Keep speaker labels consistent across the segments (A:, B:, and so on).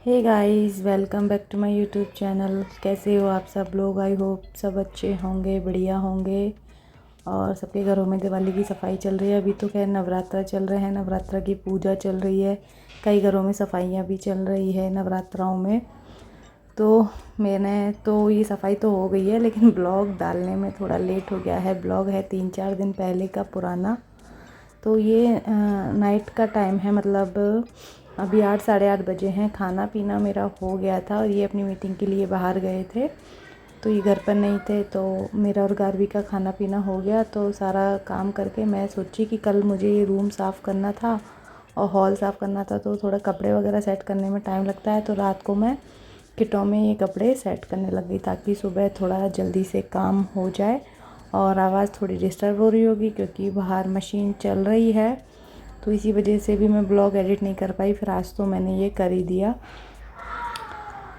A: Hey guys, welcome back to my YouTube channel. कैसे हो आप सब लोग? आई होप सब अच्छे होंगे, बढ़िया होंगे। और सबके घरों में दिवाली की सफाई चल रही है। अभी तो खैर नवरात्रा चल रहे हैं, नवरात्रा की पूजा चल रही है। कई घरों में सफाइयाँ भी चल रही है नवरात्राओं में। तो मैंने तो ये सफाई तो हो गई है, लेकिन ब्लॉग डालने में थोड़ा लेट हो गया है। ब्लॉग है 3-4 दिन पहले का पुराना। तो ये नाइट का टाइम है, मतलब अभी 8 साढ़े 8 बजे हैं। खाना पीना मेरा हो गया था और ये अपनी मीटिंग के लिए बाहर गए थे, तो ये घर पर नहीं थे। तो मेरा और गार्वी का खाना पीना हो गया। तो सारा काम करके मैं सोची कि कल मुझे ये रूम साफ़ करना था और हॉल साफ़ करना था, तो थोड़ा कपड़े वगैरह सेट करने में टाइम लगता है। तो रात को मैं किटों में ये कपड़े सेट करने लगी ताकि सुबह थोड़ा जल्दी से काम हो जाए। और आवाज़ थोड़ी डिस्टर्ब हो रही होगी क्योंकि बाहर मशीन चल रही है, तो इसी वजह से भी मैं ब्लॉग एडिट नहीं कर पाई। फिर आज तो मैंने ये कर ही दिया।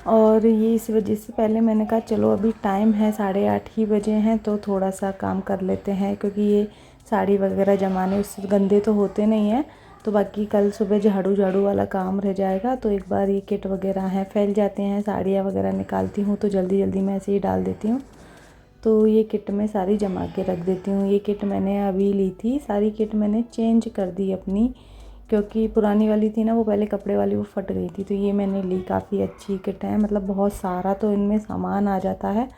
A: और ये इस वजह से पहले मैंने कहा चलो अभी टाइम है, 8:30 ही बजे हैं, तो थोड़ा सा काम कर लेते हैं, क्योंकि ये साड़ी वगैरह जमाने उससे गंदे तो होते नहीं हैं। तो बाकी कल सुबह झाड़ू झाड़ू वाला काम रह जाएगा। तो एक बार ये किट वगैरह हैं फैल जाते हैं, साड़ियाँ वगैरह निकालती हूँ तो जल्दी जल्दी मैं ऐसे ही डाल देती हूँ। तो ये किट में सारी जमा के रख देती हूँ। ये किट मैंने अभी ली थी, सारी किट मैंने चेंज कर दी अपनी, क्योंकि पुरानी वाली थी ना, वो पहले कपड़े वाली, वो फट गई थी। तो ये मैंने ली, काफ़ी अच्छी किट है, मतलब बहुत सारा तो इनमें सामान आ जाता है।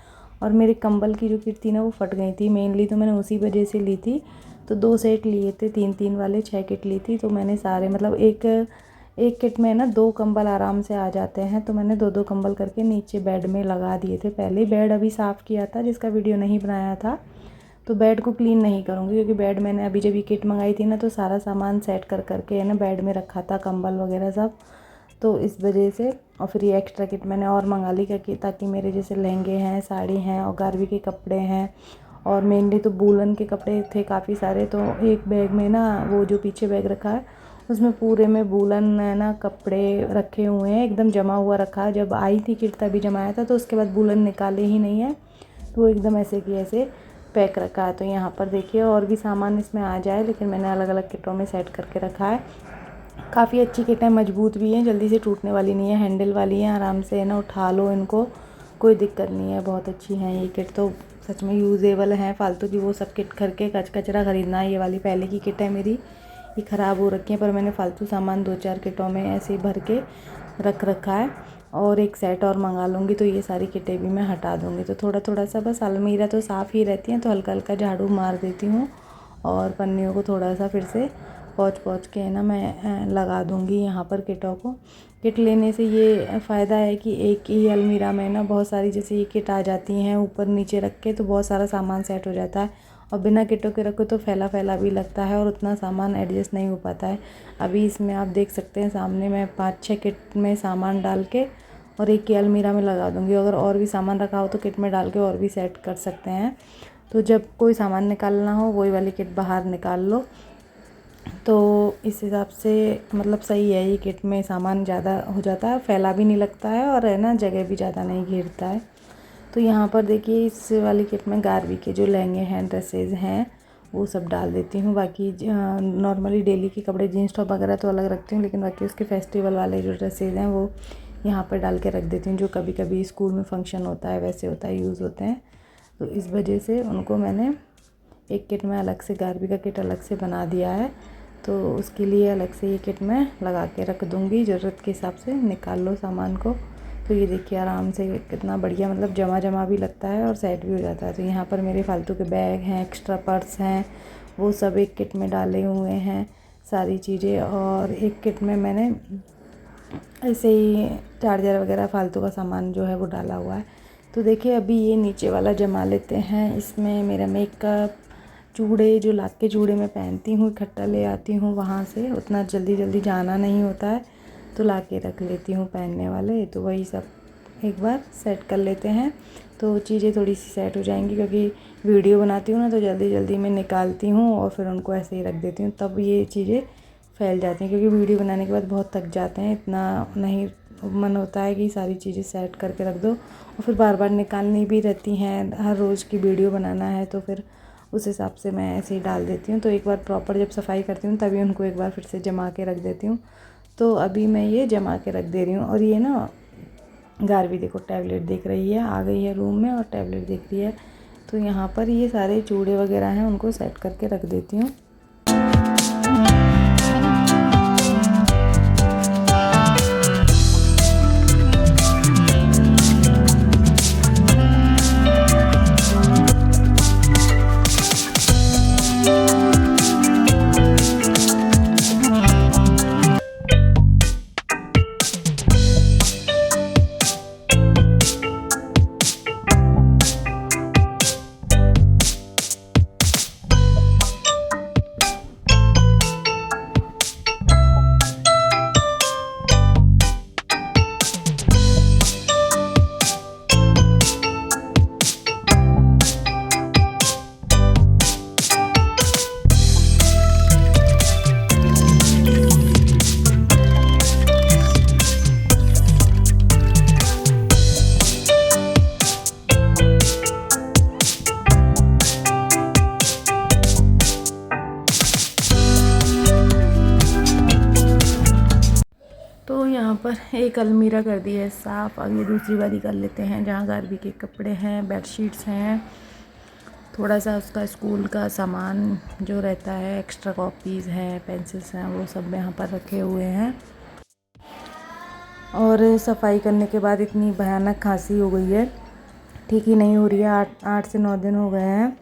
A: और मेरे कंबल की जो किट थी ना, वो फट गई थी मेनली, तो मैंने उसी वजह से ली थी। तो 2 सेट लिए थे, 3-3 वाले 6 किट ली थी। तो मैंने सारे, मतलब एक किट में ना 2 कंबल आराम से आ जाते हैं। तो मैंने 2-2 कंबल करके नीचे बेड में लगा दिए थे। पहले बेड अभी साफ़ किया था, जिसका वीडियो नहीं बनाया था। तो बेड को क्लीन नहीं करूँगी, क्योंकि बेड मैंने अभी जब ये किट मंगाई थी ना, तो सारा सामान सेट कर करके है ना बेड में रखा था, कंबल वगैरह सब। तो इस वजह से, और फिर ये एक्स्ट्रा किट मैंने और मंगा ली ताकि मेरे जैसे लहंगे हैं, साड़ी हैं और गारवी के कपड़े हैं, और मेनली तो वूलन के कपड़े थे काफ़ी सारे। तो एक बैग में ना, वो जो पीछे बैग रखा है उसमें पूरे में वूलन है ना कपड़े रखे हुए हैं, एकदम जमा हुआ रखा है। जब आई थी किट तभी जमाया था, तो उसके बाद वूलन निकाले ही नहीं है, तो वो एकदम ऐसे कि ऐसे पैक रखा है। तो यहाँ पर देखिए और भी सामान इसमें आ जाए, लेकिन मैंने अलग अलग किटों में सेट करके रखा है। काफ़ी अच्छी किट है, मजबूत भी है, जल्दी से टूटने वाली नहीं है, हैंडल वाली है, आराम से है ना उठा लो इनको, कोई दिक्कत नहीं है। बहुत अच्छी हैं ये किट, तो सच में यूज़ेबल हैं। फालतू की वो सब किट करके कचरा ख़रीदना। ये वाली पहले की किट है मेरी, ये ख़राब हो रखी है, पर मैंने फालतू सामान 2-4 किटों में ऐसे ही भर के रख रखा है। और एक सेट और मंगा लूँगी, तो ये सारी किटें भी मैं हटा दूँगी। तो थोड़ा थोड़ा सा बस, अलमीरा तो साफ़ ही रहती हैं, तो हल्का हल्का झाड़ू मार देती हूँ और पन्नियों को थोड़ा सा फिर से पोंछ पोंछ के है ना मैं लगा दूँगी यहाँ पर किटों को। किट लेने से ये फ़ायदा है कि एक ही अलमीरा में ना बहुत सारी, जैसे ये किट आ जाती हैं ऊपर नीचे रख के, तो बहुत सारा सामान सेट हो जाता है। और बिना किटों के रखो तो फैला फैला भी लगता है और उतना सामान एडजस्ट नहीं हो पाता है। अभी इसमें आप देख सकते हैं सामने मैं 5-6 किट में सामान डाल के और एक ही अलमीरा में लगा दूँगी। अगर और भी सामान रखा हो तो किट में डाल के और भी सेट कर सकते हैं। तो जब कोई सामान निकालना हो, वही वाली किट बाहर निकाल लो। तो इस हिसाब से मतलब सही है, ये किट में सामान ज़्यादा हो जाता है, फैला भी नहीं लगता है और है ना जगह भी ज़्यादा नहीं घेरता है। तो यहाँ पर देखिए इस वाली किट में गारवी के जो लहंगे हैं, ड्रेसेस हैं, वो सब डाल देती हूँ। बाकी नॉर्मली डेली के कपड़े, जीन्स टॉप वगैरह तो अलग रखती हूँ, लेकिन बाकी उसके फेस्टिवल वाले जो ड्रेसेस हैं वो यहाँ पर डाल के रख देती हूँ, जो कभी कभी स्कूल में फंक्शन होता है वैसे होता है, यूज़ होते हैं। तो इस वजह से उनको मैंने एक किट में अलग से, गारवी का किट अलग से बना दिया है। तो उसके लिए अलग से ये किट में लगा के रख दूँगी, ज़रूरत के हिसाब से निकाल लो सामान को। तो ये देखिए आराम से कितना बढ़िया, मतलब जमा जमा भी लगता है और सेट भी हो जाता है। तो यहाँ पर मेरे फालतू के बैग हैं, एक्स्ट्रा पर्स हैं, वो सब एक किट में डाले हुए हैं सारी चीज़ें। और एक किट में मैंने ऐसे ही चार्जर वगैरह फालतू का सामान जो है वो डाला हुआ है। तो देखिए अभी ये नीचे वाला जमा लेते हैं। इसमें मेरा मेकअप, चूड़े, जो लाख के चूड़े मैं पहनती हूँ, इकट्ठा ले आती हूँ वहाँ से, उतना जल्दी जल्दी जाना नहीं होता है, तो ला के रख लेती हूँ पहनने वाले। तो वही सब एक बार सेट कर लेते हैं, तो चीज़ें थोड़ी सी सेट हो जाएंगी। क्योंकि वीडियो बनाती हूँ ना, तो जल्दी जल्दी मैं निकालती हूँ और फिर उनको ऐसे ही रख देती हूँ, तब ये चीज़ें फैल जाती हैं। क्योंकि वीडियो बनाने के बाद बहुत थक जाते हैं, इतना नहीं मन होता है कि सारी चीज़ें सेट करके रख दो, और फिर बार बार निकालनी भी रहती हैं, हर रोज़ की वीडियो बनाना है, तो फिर उस हिसाब से मैं ऐसे ही डाल देती हूँ। तो एक बार प्रॉपर जब सफाई करती हूँ तभी उनको एक बार फिर से जमा के रख देती हूँ। तो अभी मैं ये जमा के रख दे रही हूँ। और ये ना गारवी देखो टैबलेट देख रही है, आ गई है रूम में और टैबलेट देख रही है। तो यहाँ पर ये सारे चूड़े वगैरह हैं उनको सेट करके रख देती हूँ। तो यहाँ पर एक अलमीरा कर दी है साफ़। अब ये दूसरी वाली कर लेते हैं जहाँ गारवी के कपड़े हैं, बेडशीट्स हैं, थोड़ा सा उसका स्कूल का सामान जो रहता है, एक्स्ट्रा कॉपीज़ हैं, पेंसिल्स हैं, वो सब यहाँ पर रखे हुए हैं। और सफाई करने के बाद इतनी भयानक खांसी हो गई है, ठीक ही नहीं हो रही है। 8 से 9 दिन हो गए हैं।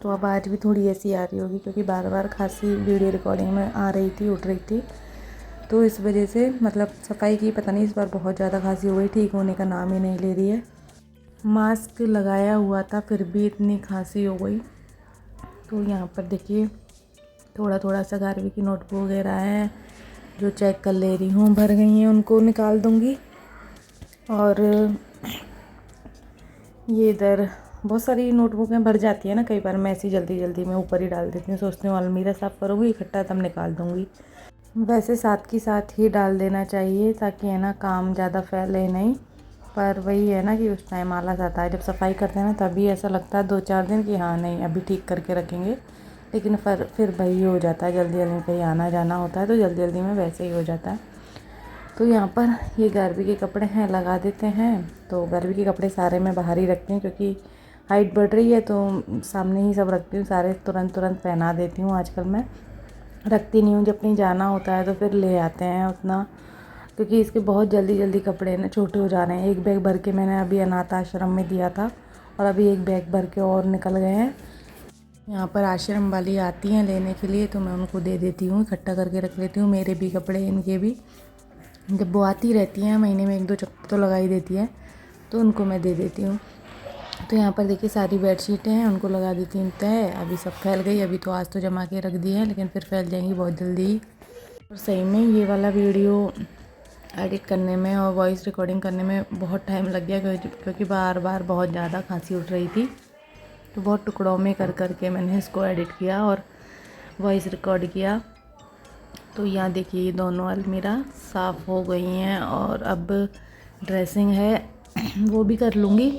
A: तो अब आज भी थोड़ी ऐसी आ रही होगी क्योंकि बार बार खांसी वीडियो रिकॉर्डिंग में आ रही थी, उठ रही थी। तो इस वजह से मतलब सफाई की पता नहीं इस बार बहुत ज़्यादा खांसी हो गई, ठीक होने का नाम ही नहीं ले रही है। मास्क लगाया हुआ था फिर भी इतनी खांसी हो गई। तो यहाँ पर देखिए थोड़ा थोड़ा सा गारवी की नोटबुक वगैरह है जो चेक कर ले रही हूँ, भर गई हैं, उनको निकाल दूँगी। और ये इधर बहुत सारी नोटबुकें भर जाती है ना, कई बार मैं ऐसी जल्दी जल्दी में ऊपर ही डाल देती हूँ, सोचती हूँ अलमीरा साफ़ करूँगी इकट्ठा तब निकाल दूँगी। वैसे साथ की साथ ही डाल देना चाहिए ताकि है ना काम ज़्यादा फैले नहीं। पर वही है ना कि उस टाइम आलस आता है, जब सफाई करते हैं ना तभी ऐसा लगता है 2-4 दिन कि हाँ नहीं अभी ठीक करके रखेंगे, लेकिन फिर वही हो जाता है, जल्दी जल्दी कहीं आना जाना होता है तो जल्दी जल्दी में वैसे ही हो जाता है। तो यहाँ पर ये गारवी के कपड़े हैं, लगा देते हैं। तो गारवी के कपड़े सारे मैं बाहर ही रखती हूँ क्योंकि हाइट बढ़ रही है तो सामने ही सब रखती हूँ, सारे तुरंत पहना देती हूँ। आजकल मैं रखती नहीं हूँ, जब कहीं जाना होता है तो फिर ले आते हैं उतना, क्योंकि इसके बहुत जल्दी कपड़े ना छोटे हो जा रहे हैं। एक बैग भर के मैंने अभी अनाथ आश्रम में दिया था और अभी एक बैग भर के और निकल गए हैं। यहाँ पर आश्रम वाली आती हैं लेने के लिए तो मैं उनको दे देती हूँ, इकट्ठा करके रख लेती हूँ, मेरे भी कपड़े इनके भी। जब वो आती रहती हैं महीने में 1-2 चक्कर तो लगा ही देती है तो उनको मैं दे देती हूँ। तो यहाँ पर देखिए सारी बेडशीटें हैं, उनको लगा देती हूँ तय। अभी सब फैल गई, अभी तो आज तो जमा के रख दी है लेकिन फिर फैल जाएंगी बहुत जल्दी। और सही में ये वाला वीडियो एडिट करने में और वॉइस रिकॉर्डिंग करने में बहुत टाइम लग गया क्योंकि बार बार बहुत ज़्यादा खांसी उठ रही थी। तो बहुत टुकड़ों में कर के मैंने इसको एडिट किया और वॉइस रिकॉर्ड किया। तो यहाँ देखिए ये दोनों अलमीरा साफ़ हो गई हैं और अब ड्रेसिंग है वो भी कर लूँगी,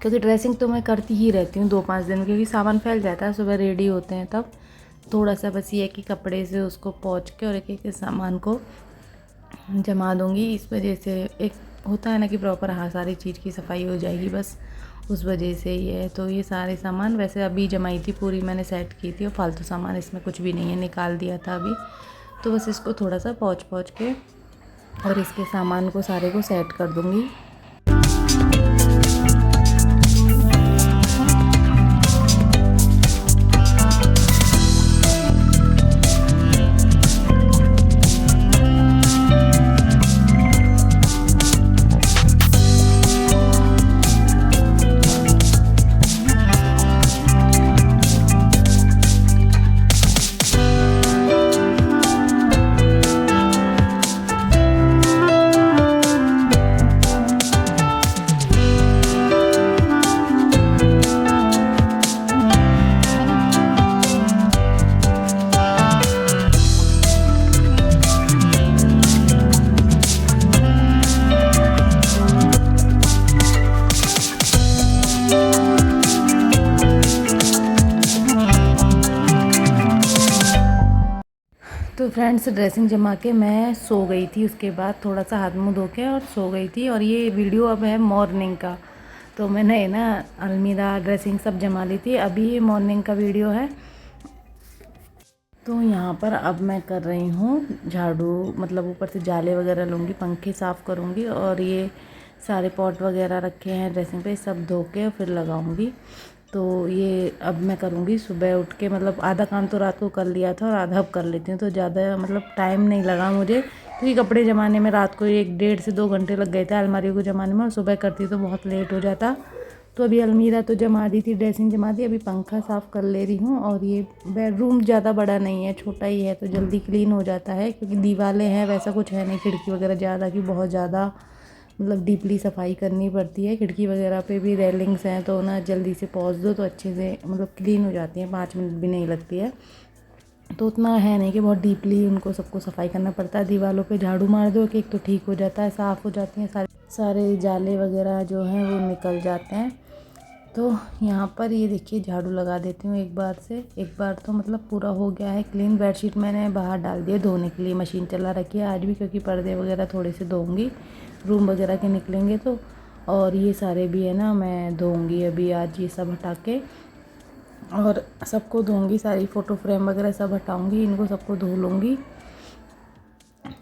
A: क्योंकि ड्रेसिंग तो मैं करती ही रहती हूँ 2-5 दिन, क्योंकि सामान फैल जाता है, सुबह रेडी होते हैं तब थोड़ा सा बस ये कि कपड़े से उसको पोंछ के और एक सामान को जमा दूँगी। इस वजह से एक होता है ना कि प्रॉपर हाँ सारी चीज़ की सफाई हो जाएगी, बस उस वजह से ये है। तो ये सारे सामान वैसे अभी जमाई थी पूरी, मैंने सेट की थी और फालतू सामान इसमें कुछ भी नहीं है, निकाल दिया था अभी। तो बस इसको थोड़ा सा पोंछ के और इसके सामान को सारे को सेट कर दूँगी। फ्रेंड्स ड्रेसिंग जमा के मैं सो गई थी, उसके बाद थोड़ा सा हाथ मुँह धो के और सो गई थी। और ये वीडियो अब है मॉर्निंग का, तो मैंने ना अलमीरा ड्रेसिंग सब जमा ली थी। अभी ये मॉर्निंग का वीडियो है। तो यहाँ पर अब मैं कर रही हूँ झाड़ू, मतलब ऊपर से जाले वगैरह लूँगी, पंखे साफ़ करूँगी और ये सारे पॉट वगैरह रखे हैं ड्रेसिंग पे सब धो के फिर लगाऊँगी। तो ये अब मैं करूँगी सुबह उठ के, मतलब आधा काम तो रात को कर लिया था और आधा अब कर लेती हूँ, तो ज़्यादा मतलब टाइम नहीं लगा मुझे, क्योंकि कपड़े जमाने में रात को 1 से 2 घंटे लग गए थे अलमारी को जमाने में, और सुबह करती तो बहुत लेट हो जाता। तो अभी अलमीरा तो जमा दी थी, ड्रेसिंग जमा दी, अभी पंखा साफ़ कर ले रही हूँ। और ये बेडरूम ज़्यादा बड़ा नहीं है, छोटा ही है, तो जल्दी क्लीन हो जाता है, क्योंकि दीवारें हैं, वैसा कुछ है नहीं खिड़की वगैरह ज़्यादा कि बहुत ज़्यादा मतलब डीपली सफाई करनी पड़ती है। खिड़की वगैरह पे भी रेलिंग्स हैं, तो ना जल्दी से पोंछ दो तो अच्छे से मतलब क्लीन हो जाती हैं, 5 मिनट भी नहीं लगती है। तो उतना है नहीं कि बहुत डीपली उनको सबको सफाई करना पड़ता है। दीवारों पे झाड़ू मार दो कि एक तो ठीक हो जाता है, साफ़ हो जाती हैं, सारे जाले वगैरह जो हैं वो निकल जाते हैं। तो यहाँ पर ये देखिए झाड़ू लगा देती हूँ एक बार तो मतलब पूरा हो गया है क्लीन। बेडशीट मैंने बाहर डाल दिया धोने के लिए, मशीन चला रखी है आज भी, क्योंकि पर्दे वगैरह थोड़े से धोऊंगी, रूम वगैरह के निकलेंगे तो। और ये सारे भी है ना मैं धोऊंगी अभी आज, ये सब हटा के और सबको धोऊंगी, सारी फ़ोटो फ्रेम वगैरह सब हटाऊंगी, इनको सबको धो लूँगी।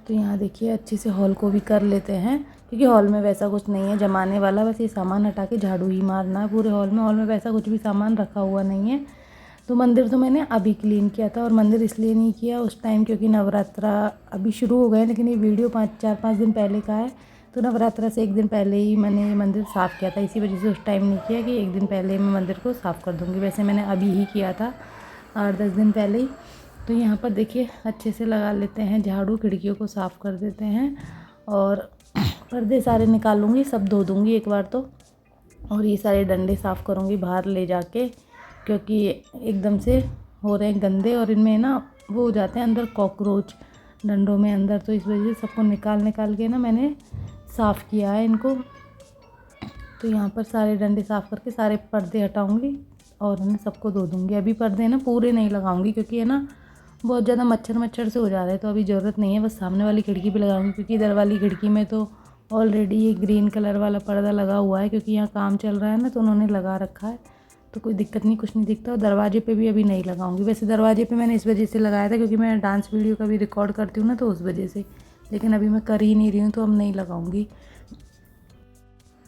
A: तो यहाँ देखिए अच्छे से हॉल को भी कर लेते हैं, क्योंकि हॉल में वैसा कुछ नहीं है जमाने वाला, बस ये सामान हटा के झाड़ू ही मारना है पूरे हॉल में वैसा कुछ भी सामान रखा हुआ नहीं है। तो मंदिर तो मैंने अभी क्लीन किया था, और मंदिर इसलिए नहीं किया उस टाइम क्योंकि नवरात्रा अभी शुरू हो गए, लेकिन ये वीडियो 4-5 दिन पहले का है, तो नवरात्रा से 1 दिन पहले ही मैंने मंदिर साफ़ किया था, इसी वजह से उस टाइम नहीं किया कि 1 दिन पहले मैं मंदिर को साफ़ कर दूँगी। वैसे मैंने अभी ही किया था 8-10 दिन पहले ही। तो यहाँ पर देखिए अच्छे से लगा लेते हैं झाड़ू, खिड़कियों को साफ़ कर देते हैं और पर्दे सारे निकालूंगी, सब धो दूँगी एक बार तो। और ये सारे डंडे साफ़ करूँगी बाहर ले जाके, क्योंकि एकदम से हो रहे हैं गंदे और इनमें ना वो हो जाते हैं अंदर कॉकरोच डंडों में अंदर, तो इस वजह से सबको निकाल के ना मैंने साफ़ किया है इनको। तो यहाँ पर सारे डंडे साफ़ करके सारे पर्दे हटाऊँगी और उन्हें सबको धो दूँगी। अभी पर्दे ना पूरे नहीं लगाऊँगी, क्योंकि है ना बहुत ज़्यादा मच्छर से हो जा रहे हैं, तो अभी ज़रूरत नहीं है, बस सामने वाली खिड़की पे लगाऊंगी, क्योंकि इधर वाली खिड़की में तो ऑलरेडी ये ग्रीन कलर वाला पर्दा लगा हुआ है, क्योंकि यहाँ काम चल रहा है ना, तो उन्होंने लगा रखा है, तो कोई दिक्कत नहीं, कुछ नहीं दिखता। और दरवाजे पे भी अभी नहीं लगाऊंगी। वैसे दरवाजे पे मैंने इस वजह से लगाया था क्योंकि मैं डांस वीडियो का भी रिकॉर्ड करती हूँ ना, तो उस वजह से, लेकिन अभी मैं कर ही नहीं रही हूँ तो अब नहीं लगाऊंगी।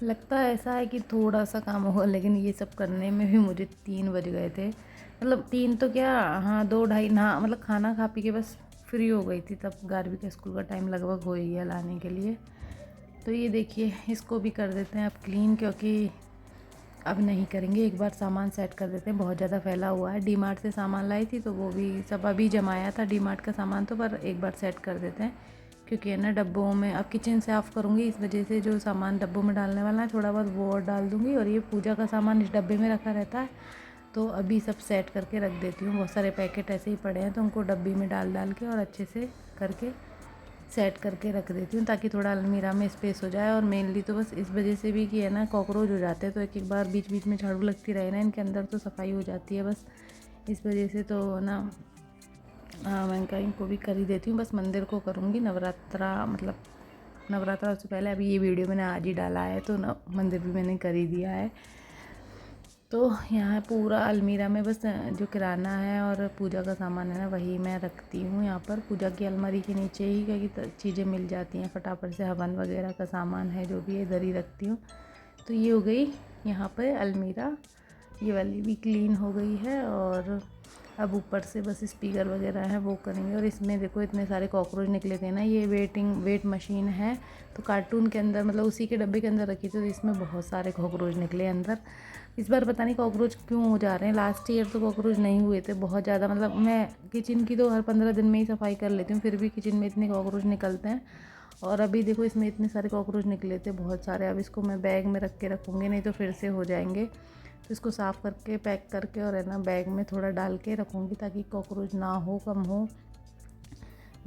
A: लगता है ऐसा है कि थोड़ा सा काम होगा, लेकिन ये सब करने में भी मुझे 3 बज गए थे, मतलब 3 तो क्या, हाँ 2 ढाई ना, मतलब खाना खा पी के बस फ्री हो गई थी, तब गार्वी के स्कूल का टाइम लगभग हो ही गया लाने के लिए। तो ये देखिए इसको भी कर देते हैं अब क्लीन, क्योंकि अब नहीं करेंगे, एक बार सामान सेट कर देते हैं, बहुत ज़्यादा फैला हुआ है। डीमार्ट से सामान लाई थी तो वो भी सब अभी जमाया था डीमार्ट का सामान, तो पर एक बार सेट कर देते हैं, क्योंकि है ना डब्बों में अब किचन साफ़ करूँगी, इस वजह से जो सामान डब्बों में डालने वाला है थोड़ा बहुत वो और डाल दूँगी, और ये पूजा का सामान इस डब्बे में रखा रहता है, तो अभी सब सेट करके रख देती हूँ। बहुत सारे पैकेट ऐसे ही पड़े हैं, तो उनको डब्बी में डाल के और अच्छे से करके सेट करके रख देती हूँ, ताकि थोड़ा अलमीरा में स्पेस हो जाए। और मेनली तो बस इस वजह से भी कि है ना कॉकरोच हो जाते हैं, तो एक बार बीच में झाड़ू लगती रहे ना इनके अंदर, तो सफाई हो जाती है, बस इस वजह से तो ना मैं कहीं को भी कर ही देती हूँ। बस मंदिर को करूँगी नवरात्रा, मतलब नवरात्रा से पहले। अभी ये वीडियो मैंने आज ही डाला है, तो मंदिर भी मैंने कर ही दिया है। तो यहाँ पूरा अलमीरा में बस जो किराना है और पूजा का सामान है ना वही मैं रखती हूँ यहाँ पर पूजा की अलमारी के नीचे ही, क्योंकि चीज़ें मिल जाती हैं फटाफट से। हवन वगैरह का सामान है जो भी है इधर ही रखती हूँ। तो ये हो गई यहाँ पर अलमीरा, ये वाली भी क्लीन हो गई है। और अब ऊपर से बस स्पीकर वगैरह है वो करेंगे। और इसमें देखो इतने सारे कॉकरोच निकले थे ना, ये वेट मशीन है, तो कार्टून के अंदर मतलब उसी के डब्बे के अंदर रखी थी, तो इसमें बहुत सारे कॉकरोच निकले अंदर। इस बार पता नहीं कॉकरोच क्यों हो जा रहे हैं, लास्ट ईयर तो कॉकरोच नहीं हुए थे बहुत ज़्यादा। मतलब मैं किचन की तो हर 15 दिन में ही सफाई कर लेती हूँ, फिर भी किचन में इतने कॉकरोच निकलते हैं। और अभी देखो इसमें इतने सारे कॉकरोच निकले थे, बहुत सारे। अब इसको मैं बैग में रख के रखूँगी, नहीं तो फिर से हो जाएंगे। तो इसको साफ़ करके पैक करके और है ना बैग में थोड़ा डाल के रखूँगी, ताकि कॉकरोच ना हो, कम हो।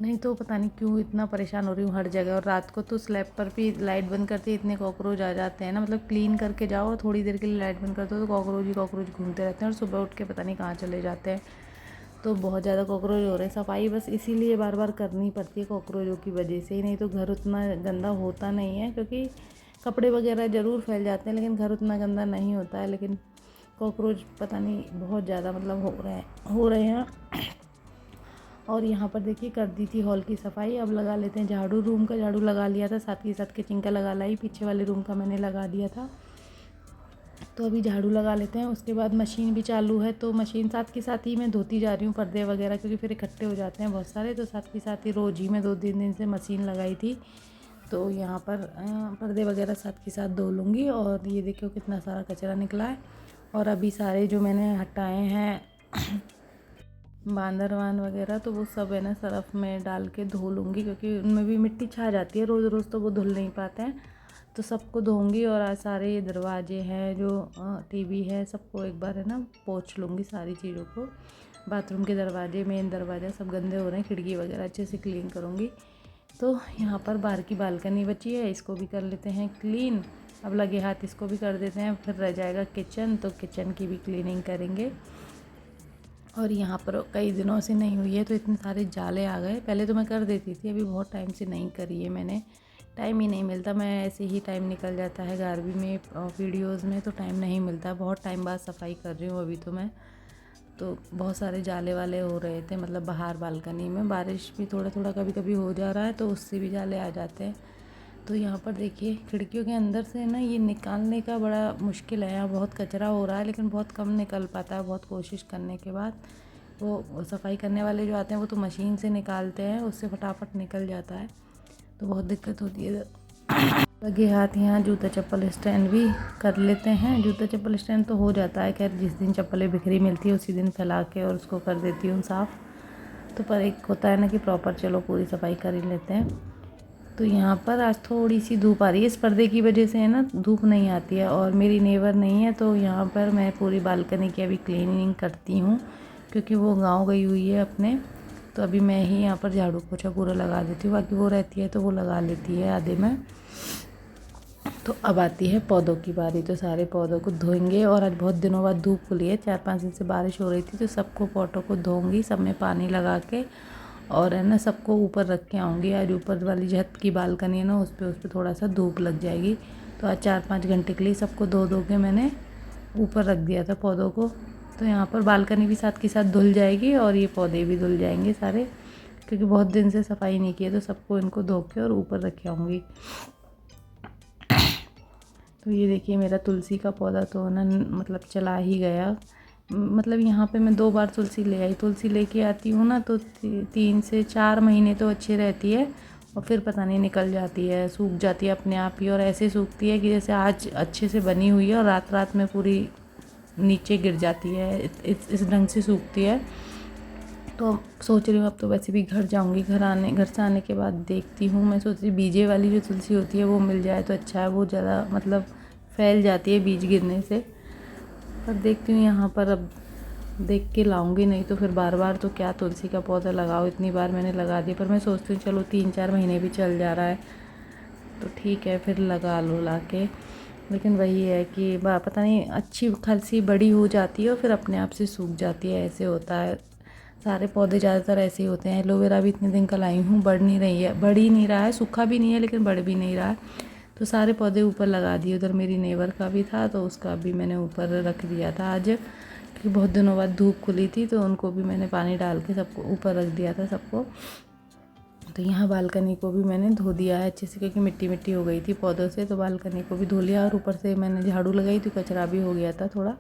A: नहीं तो पता नहीं क्यों इतना परेशान हो रही हूँ हर जगह। और रात को तो स्लैब पर भी लाइट बंद करते इतने कॉकरोच आ जाते हैं ना, मतलब क्लीन करके जाओ और थोड़ी देर के लिए लाइट बंद कर दो तो कॉकरोच ही कॉकरोच घूमते रहते हैं, और सुबह उठ के पता नहीं कहाँ चले जाते हैं। तो बहुत ज़्यादा कॉकरोच हो रहे हैं। सफाई बस इसीलिए बार बार करनी पड़ती है कॉकरोचों की वजह से ही, नहीं तो घर उतना गंदा होता नहीं है, क्योंकि कपड़े वगैरह ज़रूर फैल जाते हैं लेकिन घर उतना गंदा नहीं होता है। लेकिन कॉकरोच पता नहीं बहुत ज़्यादा मतलब हो रहे हैं। और यहाँ पर देखिए कर दी थी हॉल की सफाई, अब लगा लेते हैं झाड़ू। रूम का झाड़ू लगा लिया था, साथ ही साथ किचन का लगा लाई, पीछे वाले रूम का मैंने लगा दिया था। तो अभी झाड़ू लगा लेते हैं। उसके बाद मशीन भी चालू है, तो मशीन साथ के साथ ही मैं धोती जा रही हूँ पर्दे वगैरह, क्योंकि फिर इकट्ठे हो जाते हैं बहुत सारे। तो साथ के साथ ही रोज़ ही मैं 2-3 दिन से मशीन लगाई थी, तो यहाँ पर पर्दे वगैरह साथ के साथ धो लूँगी। और ये देखो कितना सारा कचरा निकला है। और अभी सारे जो मैंने हटाए हैं बांदरवान वगैरह, तो वो सब है ना सर्फ़ में डाल के धो लूँगी, क्योंकि उनमें भी मिट्टी छा जाती है, रोज़ रोज़ तो वो धुल नहीं पाते हैं। तो सबको धोऊंगी। और आज सारे ये दरवाजे हैं, जो टीवी है, सबको एक बार है ना पोंछ लूँगी सारी चीज़ों को। बाथरूम के दरवाजे, मेन दरवाज़ा सब गंदे हो रहे हैं, खिड़की वगैरह अच्छे से क्लीन करूँगी। तो यहाँ पर बाहर की बालकनी बची है, इसको भी कर लेते हैं क्लीन। अब लगे हाथ इसको भी कर देते हैं, फिर रह जाएगा किचन, तो किचन की भी क्लीनिंग करेंगे। और यहाँ पर कई दिनों से नहीं हुई है, तो इतने सारे जाले आ गए। पहले तो मैं कर देती थी, अभी बहुत टाइम से नहीं करी है मैंने, टाइम ही नहीं मिलता। मैं ऐसे ही टाइम निकल जाता है गारवी में वीडियोस में, तो टाइम नहीं मिलता। बहुत टाइम बाद सफाई कर रही हूँ अभी तो मैं। तो बहुत सारे जाले वाले हो रहे थे, मतलब बाहर बालकनी में बारिश भी थोड़ा थोड़ा कभी कभी हो जा रहा है, तो उससे भी जाले आ जाते हैं। तो यहाँ पर देखिए खिड़कियों के अंदर से ना ये निकालने का बड़ा मुश्किल है। यहाँ बहुत कचरा हो रहा है, लेकिन बहुत कम निकल पाता है, बहुत कोशिश करने के बाद। वो सफाई करने वाले जो आते हैं वो तो मशीन से निकालते हैं, उससे फटाफट निकल जाता है, तो बहुत दिक्कत होती है। लगे हाथ यहाँ जूता चप्पल स्टैंड भी कर लेते हैं। जूता चप्पल स्टैंड तो हो जाता है, खैर जिस दिन चप्पलें बिखरी मिलती है उसी दिन फैला के और उसको कर देती हूँ साफ़। तो पर एक होता है ना कि प्रॉपर चलो पूरी सफाई कर ही लेते हैं। तो यहाँ पर आज थोड़ी सी धूप आ रही है, इस पर्दे की वजह से है ना धूप नहीं आती है। और मेरी नेबर नहीं है, तो यहाँ पर मैं पूरी बालकनी की अभी क्लीनिंग करती हूँ, क्योंकि वो गाँव गई हुई है अपने। तो अभी मैं ही यहाँ पर झाड़ू पोछा पूरा लगा देती हूँ, बाकी वो रहती है तो वो लगा लेती है आधे में। तो अब आती है पौधों की बारी, तो सारे पौधों को धोएंगे। और आज बहुत दिनों बाद धूप खुली है, 4-5 दिन से बारिश हो रही थी, तो सबको पौधों को धोऊंगी, सब में पानी लगा के। और है ना सबको ऊपर रख के आऊँगी। आज ऊपर वाली छत की बालकनी है ना, उस पर थोड़ा सा धूप लग जाएगी। तो आज 4-5 घंटे के लिए सबको धो के मैंने ऊपर रख दिया था पौधों को। तो यहाँ पर बालकनी भी साथ के साथ धुल जाएगी और ये पौधे भी धुल जाएंगे सारे, क्योंकि बहुत दिन से सफाई नहीं की है। तो सबको इनको धो के और ऊपर रख आऊँगी। तो ये देखिए मेरा तुलसी का पौधा तो ना मतलब चला ही गया। मतलब यहाँ पे मैं 2 बार तुलसी ले आई। तुलसी लेके आती हूँ ना, तो 3 से 4 महीने तो अच्छी रहती है, और फिर पता नहीं निकल जाती है, सूख जाती है अपने आप ही। और ऐसे सूखती है कि जैसे आज अच्छे से बनी हुई है और रात रात में पूरी नीचे गिर जाती है, इस ढंग से सूखती है। तो सोच रही हूँ अब तो वैसे भी घर जाऊँगी, घर से आने के बाद देखती हूँ। मैं सोच रही बीजे वाली जो तुलसी होती है वो मिल जाए तो अच्छा है, वो ज़्यादा मतलब फैल जाती है बीज गिरने से। पर देखती हूँ यहाँ पर, अब देख के लाऊंगी, नहीं तो फिर बार बार तो क्या तुलसी का पौधा लगाओ, इतनी बार मैंने लगा दिया। पर मैं सोचती हूँ चलो 3-4 महीने भी चल जा रहा है तो ठीक है, फिर लगा लो ला के। लेकिन वही है कि पता नहीं अच्छी खासी बड़ी हो जाती है और फिर अपने आप से सूख जाती है, ऐसे होता है। सारे पौधे ज़्यादातर ऐसे ही होते हैं। एलोवेरा भी इतने दिन का लाई हूँ, बढ़ ही नहीं रहा है, सूखा भी नहीं है लेकिन बढ़ भी नहीं रहा है। तो सारे पौधे ऊपर लगा दिए। उधर मेरी नेबर का भी था तो उसका भी मैंने ऊपर रख दिया था आज, क्योंकि बहुत दिनों बाद धूप खुली थी, तो उनको भी मैंने पानी डाल के सबको ऊपर रख दिया था सबको। तो यहाँ बालकनी को भी मैंने धो दिया है अच्छे से, क्योंकि मिट्टी मिट्टी हो गई थी पौधों से, तो बालकनी को भी धो लिया। और ऊपर से मैंने झाड़ू लगाई तो कचरा भी हो गया था थोड़ा।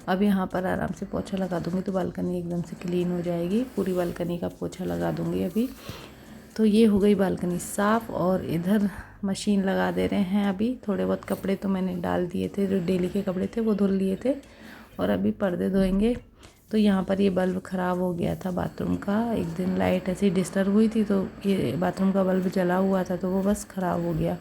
A: अब यहाँ पर आराम से पोछा लगा दूँगी तो बालकनी एकदम से क्लीन हो जाएगी। पूरी बालकनी का पोछा लगा दूँगी अभी। तो ये हो गई बालकनी साफ़। और इधर मशीन लगा दे रहे हैं। अभी थोड़े बहुत कपड़े तो मैंने डाल दिए थे, जो डेली के कपड़े थे वो धुल लिए थे, और अभी पर्दे धोएंगे। तो यहाँ पर ये बल्ब ख़राब हो गया था बाथरूम का, एक दिन लाइट ऐसी डिस्टर्ब हुई थी, तो ये बाथरूम का बल्ब जला हुआ था तो वो बस ख़राब हो गया।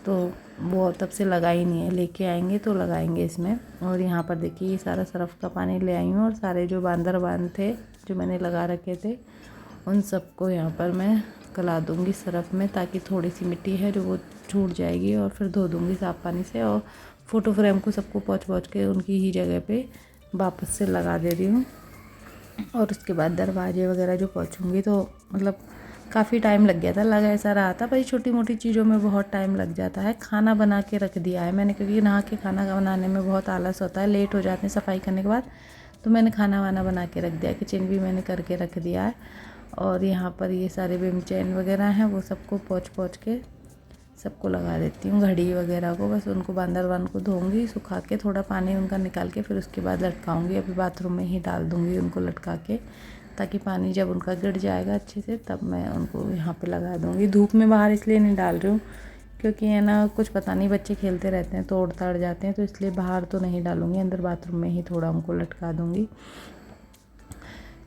A: तो वो तब से लगा ही नहीं है, लेके आएंगे तो लगाएंगे इसमें। और यहाँ पर देखिए ये सारा सरफ़ का पानी ले आई हूँ, और सारे जो बांद थे जो मैंने लगा रखे थे उन सबको यहाँ पर मैं गला दूँगी सरफ़ में, ताकि थोड़ी सी मिट्टी है जो वो छूट जाएगी। और फिर धो दूँगी साफ़ पानी से। और फ़ोटो फ्रेम को सबको पोंछ के उनकी ही जगह पे वापस से लगा दे रही हूँ। और उसके बाद दरवाजे वगैरह जो पोंछूँगी तो मतलब काफ़ी टाइम लग गया था, लग ऐसा रहा था भाई छोटी मोटी चीज़ों में बहुत टाइम लग जाता है। खाना बना के रख दिया है मैंने, क्योंकि नहा के खाना बनाने में बहुत आलस होता है, लेट हो जाते हैं सफाई करने के बाद। तो मैंने खाना वाना बना के रख दिया, किचन भी मैंने करके रख दिया है। और यहाँ पर ये सारे बिम चैन वगैरह हैं वो सबको पोंछ के सबको लगा देती हूँ। घड़ी वगैरह को बस उनको बांदरवान को धोऊंगी, सुखा के थोड़ा पानी उनका निकाल के फिर उसके बाद लटकाऊंगी। अभी बाथरूम में ही डाल दूँगी उनको लटका के, ताकि पानी जब उनका गिर जाएगा अच्छे से तब मैं उनको यहाँ पे लगा दूँगी। धूप में बाहर इसलिए नहीं डाल रही हूँ क्योंकि है ना कुछ पता नहीं बच्चे खेलते रहते हैं, तोड़ ताड़ जाते हैं, तो इसलिए बाहर तो नहीं डालूँगी, अंदर बाथरूम में ही थोड़ा उनको लटका दूँगी।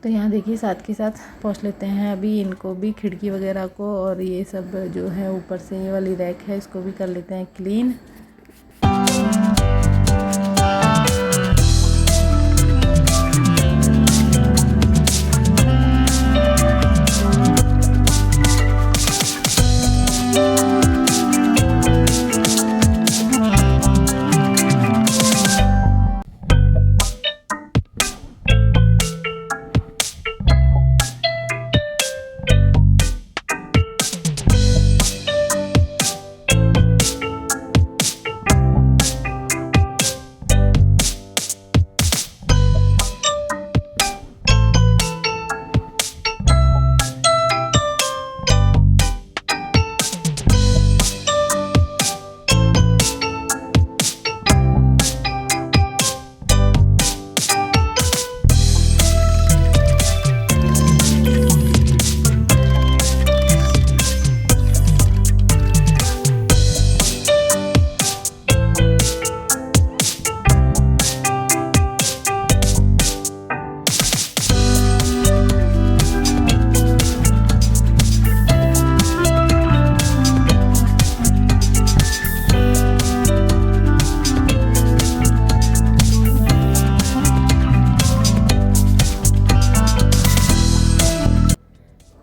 A: तो यहाँ देखिए साथ के साथ पोंछ लेते हैं अभी इनको भी, खिड़की वगैरह को, और ये सब जो है ऊपर से ये वाली रैक है इसको भी कर लेते हैं क्लीन।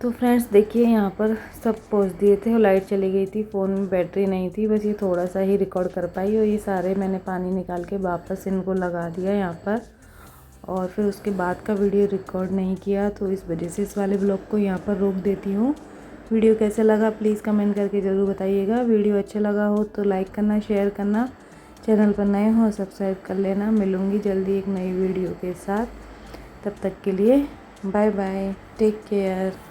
A: तो फ्रेंड्स देखिए यहाँ पर सब पोंछ दिए थे और लाइट चली गई थी, फ़ोन में बैटरी नहीं थी, बस ये थोड़ा सा ही रिकॉर्ड कर पाई। और ये सारे मैंने पानी निकाल के वापस इनको लगा दिया यहाँ पर, और फिर उसके बाद का वीडियो रिकॉर्ड नहीं किया, तो इस वजह से इस वाले ब्लॉग को यहाँ पर रोक देती हूँ। वीडियो कैसे लगा प्लीज़ कमेंट करके ज़रूर बताइएगा। वीडियो अच्छा लगा हो तो लाइक करना, शेयर करना, चैनल पर नए हो सब्सक्राइब कर लेना। मिलूँगी जल्दी एक नई वीडियो के साथ, तब तक के लिए बाय बाय, टेक केयर।